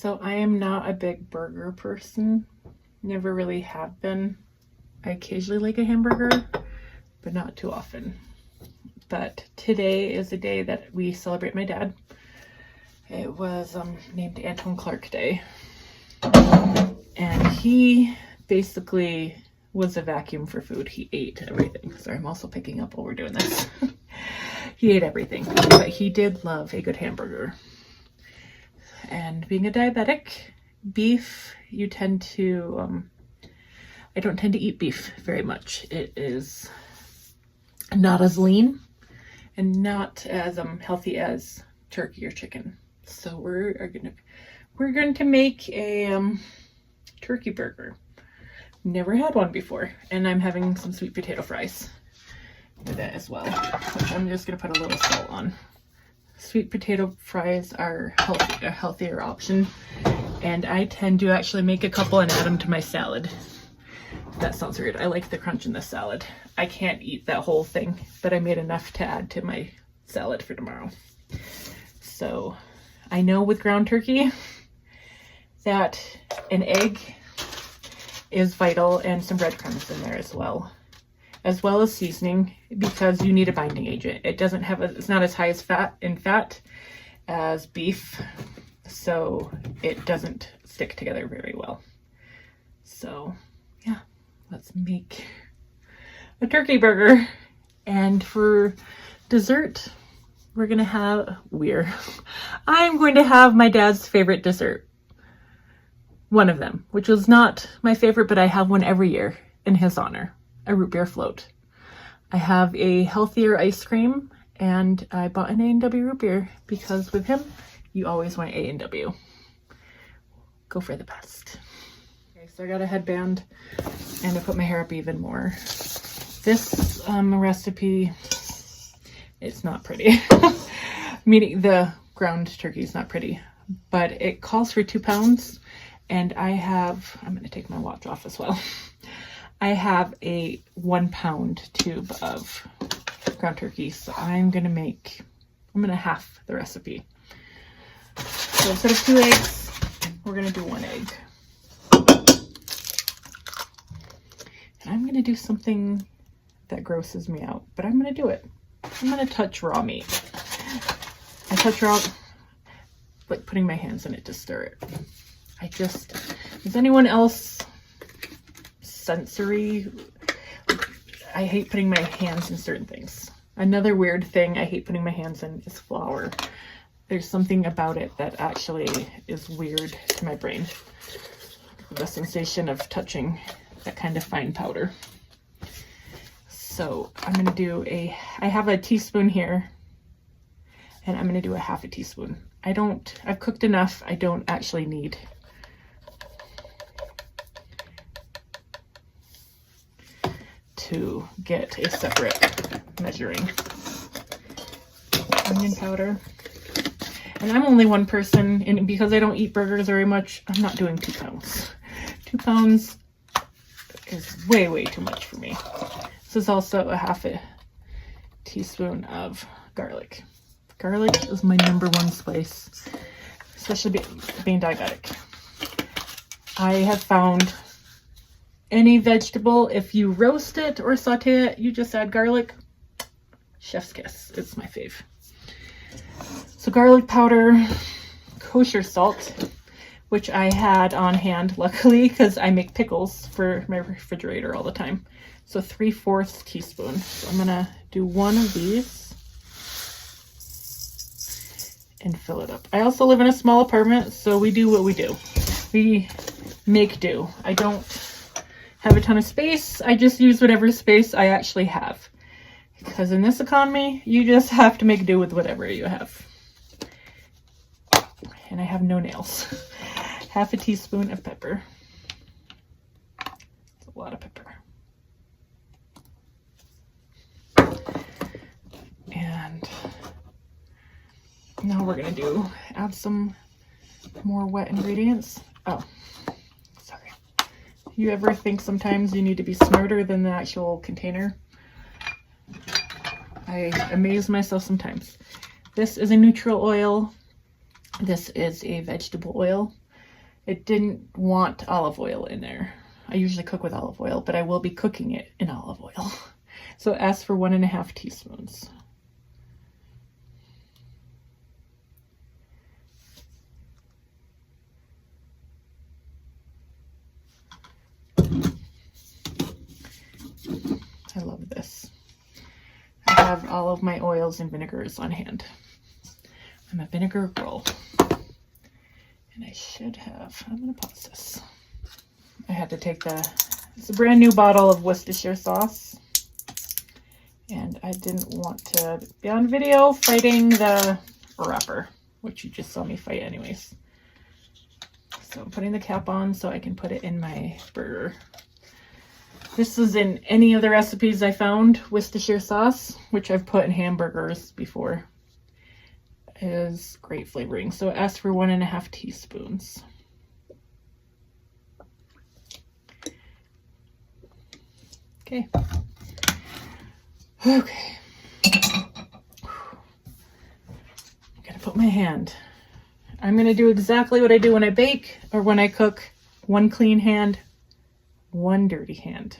So I am not a big burger person. Never really have been. I occasionally like a hamburger, but not too often. But today is the day that we celebrate my dad. It was named Antoine Clark Day. And he basically was a vacuum for food. He ate everything. Sorry, I'm also picking up while we're doing this. He ate everything, but he did love a good hamburger. And being a diabetic, beef, you tend to, I don't tend to eat beef very much. It is not as lean and not as healthy as turkey or chicken. So we're going to make a turkey burger. Never had one before, and I'm having some sweet potato fries with it as well, which I'm just going to put a little salt on. Sweet potato fries are a healthier option, and I tend to actually make a couple and add them to my salad. That sounds weird. I like the crunch in the salad. I can't eat that whole thing, but I made enough to add to my salad for tomorrow. So I know with ground turkey that an egg is vital, and some breadcrumbs in there as well as seasoning, because you need a binding agent. It doesn't have it's not as high as fat as beef, so it doesn't stick together very well. So yeah, let's make a turkey burger. And for dessert, I'm going to have my dad's favorite dessert. One of them, which was not my favorite, but I have one every year in his honor. A root beer float. I have a healthier ice cream, and I bought an A&W root beer because with him, you always want A&W. Go for the best. Okay, so I got a headband, and I put my hair up even more. This recipe, it's not pretty. Meaning the ground turkey is not pretty, but it calls for 2 pounds, and I'm going to take my watch off as well. I have a 1 pound tube of ground turkey, so I'm gonna half the recipe. So instead of 2 eggs, we're gonna do 1 egg. And I'm gonna do something that grosses me out, but I'm gonna do it. I'm gonna touch raw meat. I touch raw, like putting my hands in it to stir it. Is anyone else sensory? I hate putting my hands in certain things. Another weird thing I hate putting my hands in is flour. There's something about it that actually is weird to my brain. The sensation of touching that kind of fine powder. So I'm going to do I have a teaspoon here, and I'm going to do a half a teaspoon. I've cooked enough. I don't actually need to get a separate measuring. Onion powder. And I'm only one person, and because I don't eat burgers very much, I'm not doing 2 pounds. 2 pounds is way, way too much for me. This is also a half a teaspoon of garlic. Garlic is my #1 spice, especially being diabetic. I have found any vegetable, if you roast it or saute it, you just add garlic. Chef's kiss. It's my fave. So garlic powder, kosher salt, which I had on hand, luckily, because I make pickles for my refrigerator all the time. So 3/4 teaspoon. So I'm gonna do 1 of these and fill it up. I also live in a small apartment, so we do what we do. We make do. I don't have a ton of space. I just use whatever space I actually have. Because in this economy, you just have to make do with whatever you have. And I have no nails. Half a teaspoon of pepper. That's a lot of pepper. And now we're gonna add some more wet ingredients. Oh, sorry. You ever think sometimes you need to be smarter than the actual container? I amaze myself sometimes. This is a neutral oil. This is a vegetable oil. It didn't want olive oil in there. I usually cook with olive oil, but I will be cooking it in olive oil. So ask for 1.5 teaspoons. I love this. I have all of my oils and vinegars on hand. I'm a vinegar girl. And I should have, I'm gonna pause this. I had to take it's a brand new bottle of Worcestershire sauce. And I didn't want to be on video fighting the wrapper, which you just saw me fight anyways. So I'm putting the cap on so I can put it in my burger. This is in any of the recipes I found, Worcestershire sauce, which I've put in hamburgers before. It is great flavoring. So ask for 1.5 teaspoons. Okay. Okay. I'm gonna put my hand. I'm gonna do exactly what I do when I bake or when I cook. One clean hand, one dirty hand.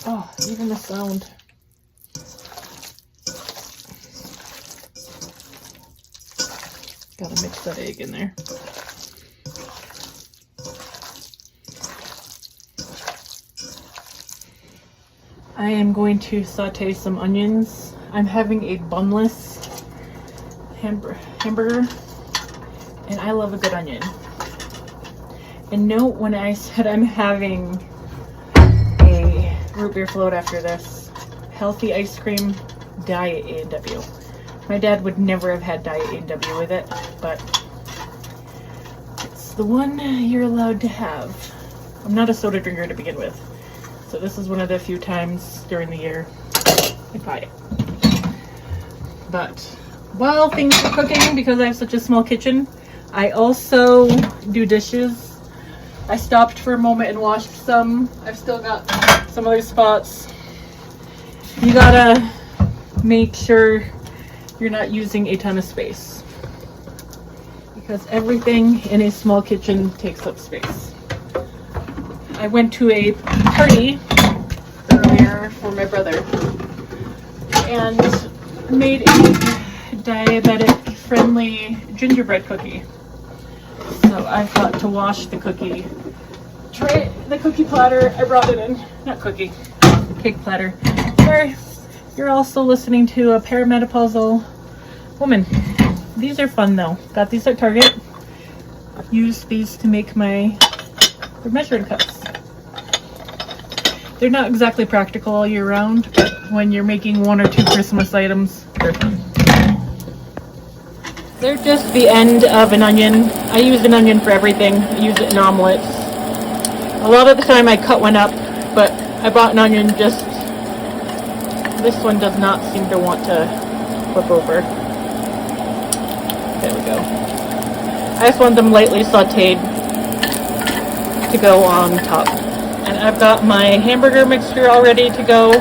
Oh, even the sound. Gotta mix that egg in there. I am going to saute some onions. I'm having a bunless hamburger, and I love a good onion. And note when I said I'm having a root beer float after this, healthy ice cream, diet A&W. My dad would never have had diet A&W with it, but it's the one you're allowed to have. I'm not a soda drinker to begin with, so this is one of the few times during the year I buy it. But while things are cooking, because I have such a small kitchen, I also do dishes. I stopped for a moment and washed some. I've still got some other spots. You gotta make sure you're not using a ton of space, because everything in a small kitchen takes up space. I went to a party earlier for my brother and made a diabetic friendly gingerbread cookie. So I thought to wash the cookie platter. I brought it in, not cookie, cake platter. Sorry, you're also listening to a perimenopausal woman. These are fun though. Got these at Target. Used these to make my measuring cups. They're not exactly practical all year round, but when you're making 1 or 2 Christmas items, they're fun. They're just the end of an onion. I use an onion for everything. I use it in omelets. A lot of the time I cut one up, but I bought an onion just... This one does not seem to want to flip over. There we go. I just want them lightly sauteed to go on top. And I've got my hamburger mixture all ready to go.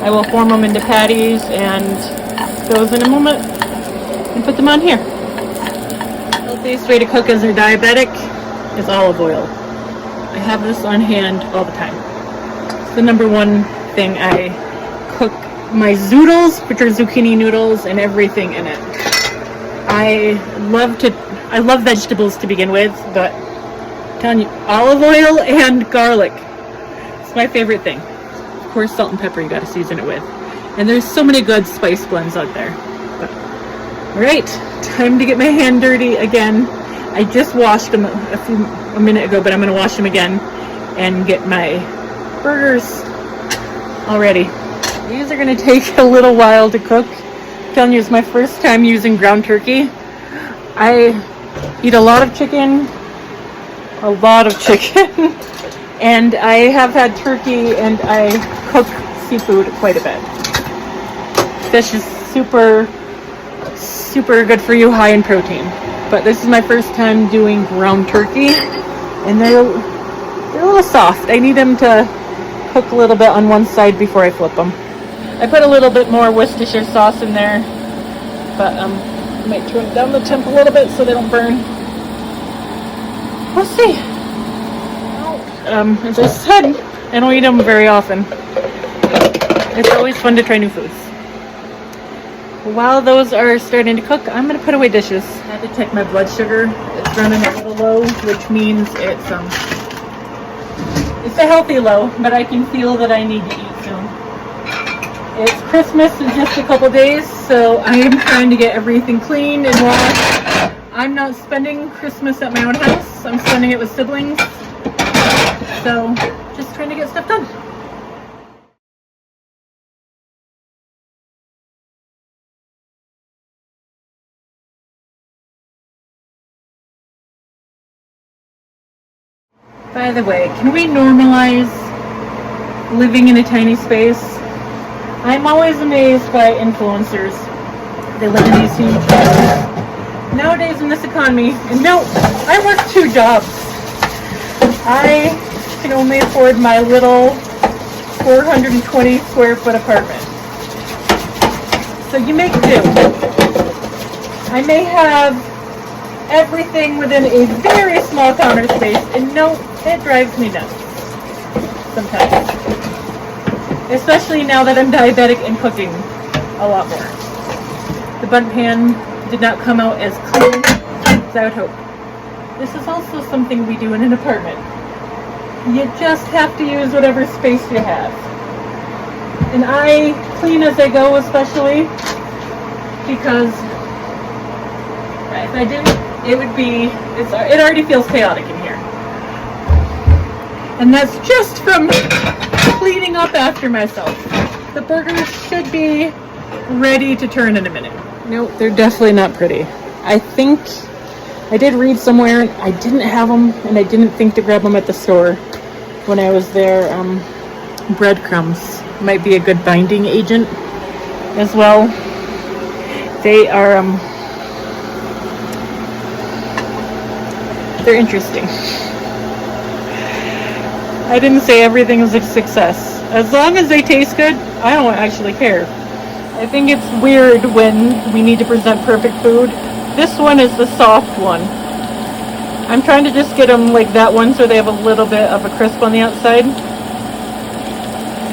I will form them into patties and those in a moment and put them on here. The healthiest way to cook as a diabetic is olive oil. I have this on hand all the time. It's the number one thing. I cook my zoodles, which are zucchini noodles, and everything in it. I love vegetables to begin with, but I'm telling you, olive oil and garlic. It's my favorite thing. Of course, salt and pepper you gotta season it with. And there's so many good spice blends out there. All right, time to get my hand dirty again. I just washed them a minute ago, but I'm gonna wash them again and get my burgers all ready. These are gonna take a little while to cook. I'm telling you, it's my first time using ground turkey. I eat a lot of chicken, and I have had turkey, and I cook seafood quite a bit. Fish is super good for you, high in protein. But this is my first time doing ground turkey, and they're a little soft. I need them to cook a little bit on one side before I flip them. I put a little bit more Worcestershire sauce in there, but I might turn down the temp a little bit so they don't burn. We'll see. As I said, I don't eat them very often. It's always fun to try new foods. While those are starting to cook, I'm going to put away dishes. I had to check my blood sugar. It's running a little low, which means it's a healthy low, but I can feel that I need to eat soon. It's Christmas in just a couple days, so I am trying to get everything clean and washed. I'm not spending Christmas at my own house. I'm spending it with siblings. So, just trying to get stuff done. By the way, can we normalize living in a tiny space? I'm always amazed by influencers. They live in these huge houses. Nowadays in this economy, and no, I work 2 jobs. I can only afford my little 420 square foot apartment. So you make do. I may have everything within a very small counter space, and no, it drives me nuts sometimes. Especially now that I'm diabetic and cooking a lot more. The bundt pan did not come out as clean as I would hope. This is also something we do in an apartment. You just have to use whatever space you have. And I clean as I go, especially because if I didn't, it already feels chaotic in here. And that's just from cleaning up after myself. The burgers should be ready to turn in a minute. Nope, they're definitely not pretty. I think I did read somewhere I didn't have them, and I didn't think to grab them at the store when I was there. Breadcrumbs might be a good binding agent as well. They are they're interesting. I didn't say everything was a success. As long as they taste good, I don't actually care. I think it's weird when we need to present perfect food. This one is the soft one. I'm trying to just get them like that one so they have a little bit of a crisp on the outside.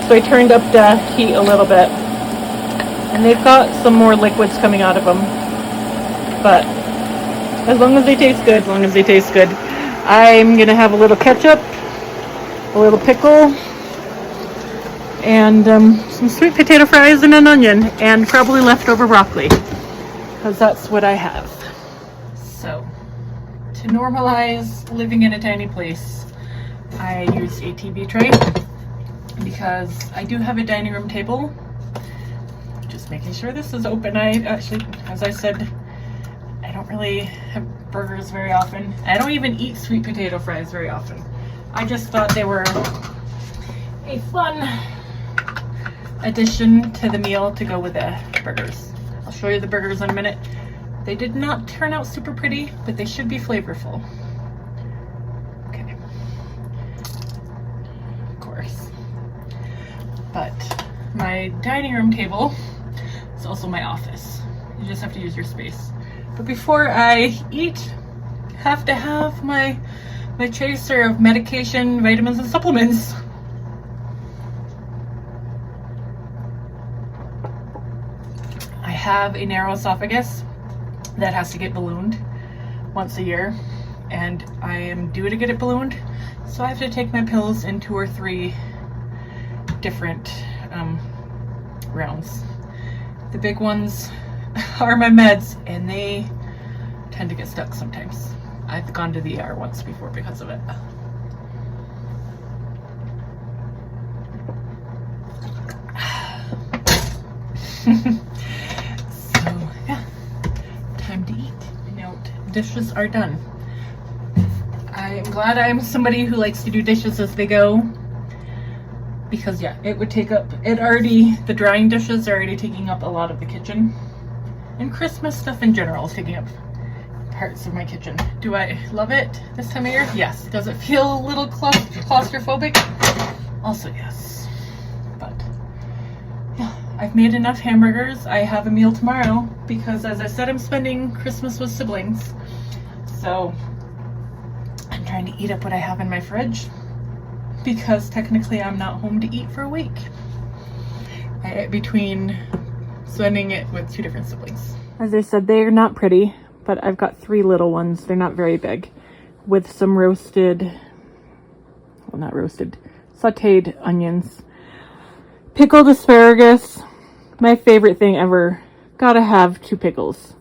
So I turned up the heat a little bit. And they've got some more liquids coming out of them. But as long as they taste good, I'm going to have a little ketchup, a little pickle, and some sweet potato fries and an onion, and probably leftover broccoli, because that's what I have. So, to normalize living in a tiny place, I use a TV tray, because I do have a dining room table. Just making sure this is open. I actually, as I said, I don't really have burgers very often. I don't even eat sweet potato fries very often. I just thought they were a fun addition to the meal to go with the burgers. I'll show you the burgers in a minute. They did not turn out super pretty, but they should be flavorful. Okay. Of course. But my dining room table is also my office. You just have to use your space. But before I eat, I have to have my chaser of medication, vitamins, and supplements. I have a narrow esophagus that has to get ballooned once a year, and I am due to get it ballooned, so I have to take my pills in 2 or 3 different rounds. The big ones are my meds, and they tend to get stuck sometimes. I've gone to the ER once before because of it. So, yeah, time to eat. Note, dishes are done. I'm glad I'm somebody who likes to do dishes as they go, because yeah, it would take up, the drying dishes are already taking up a lot of the kitchen. And Christmas stuff in general is taking up parts of my kitchen. Do I love it this time of year? Yes. Does it feel a little claustrophobic? Also yes. But yeah, I've made enough hamburgers. I have a meal tomorrow because, as I said, I'm spending Christmas with siblings. So I'm trying to eat up what I have in my fridge because technically I'm not home to eat for a week. Between spending it with 2 different siblings. As I said, they are not pretty, but I've got 3 little ones. They're not very big, with some roasted, well, not roasted, sauteed onions, pickled asparagus, my favorite thing ever. Gotta have 2 pickles.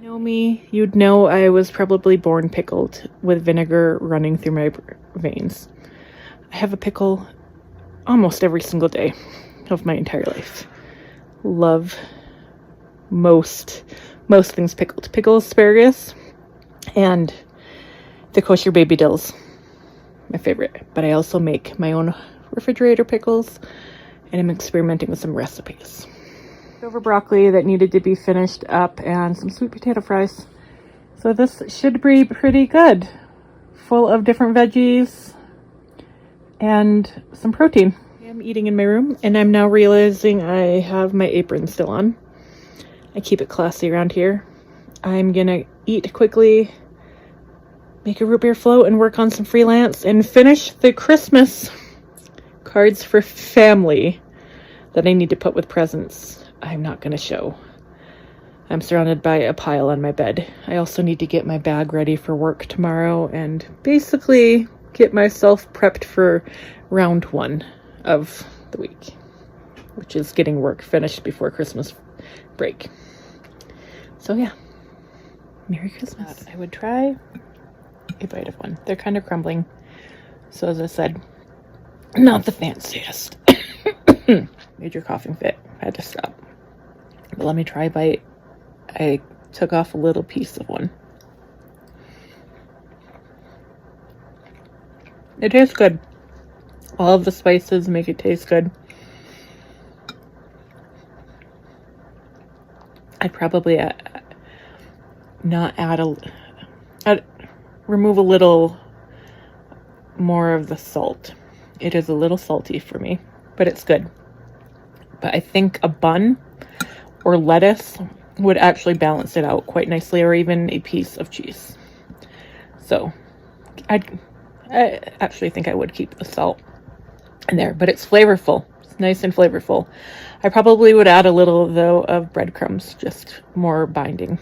You know me, you'd know I was probably born pickled with vinegar running through my veins. I have a pickle almost every single day of my entire life. Love most things pickled. Pickled asparagus and the kosher baby dills, my favorite. But I also make my own refrigerator pickles, and I'm experimenting with some recipes. Over broccoli that needed to be finished up, and some sweet potato fries. So this should be pretty good. Full of different veggies and some protein. I'm eating in my room, and I'm now realizing I have my apron still on. I keep it classy around here. I'm gonna eat quickly, make a root beer float, and work on some freelance, and finish the Christmas cards for family that I need to put with presents I'm not gonna show. I'm surrounded by a pile on my bed. I also need to get my bag ready for work tomorrow and basically get myself prepped for round 1 of the week, which is getting work finished before Christmas break. So yeah, Merry Christmas. I would try a bite of one. They're kind of crumbling, so as I said, not the fanciest. Major coughing fit. I had to stop. But let me try a bite. I took off a little piece of one. It tastes good. All of the spices make it taste good. I'd probably I'd remove a little more of the salt. It is a little salty for me, but it's good. But I think a bun or lettuce would actually balance it out quite nicely, or even a piece of cheese. So I actually think I would keep the salt in there, but it's flavorful. It's nice and flavorful. I probably would add a little, though, of breadcrumbs, just more binding.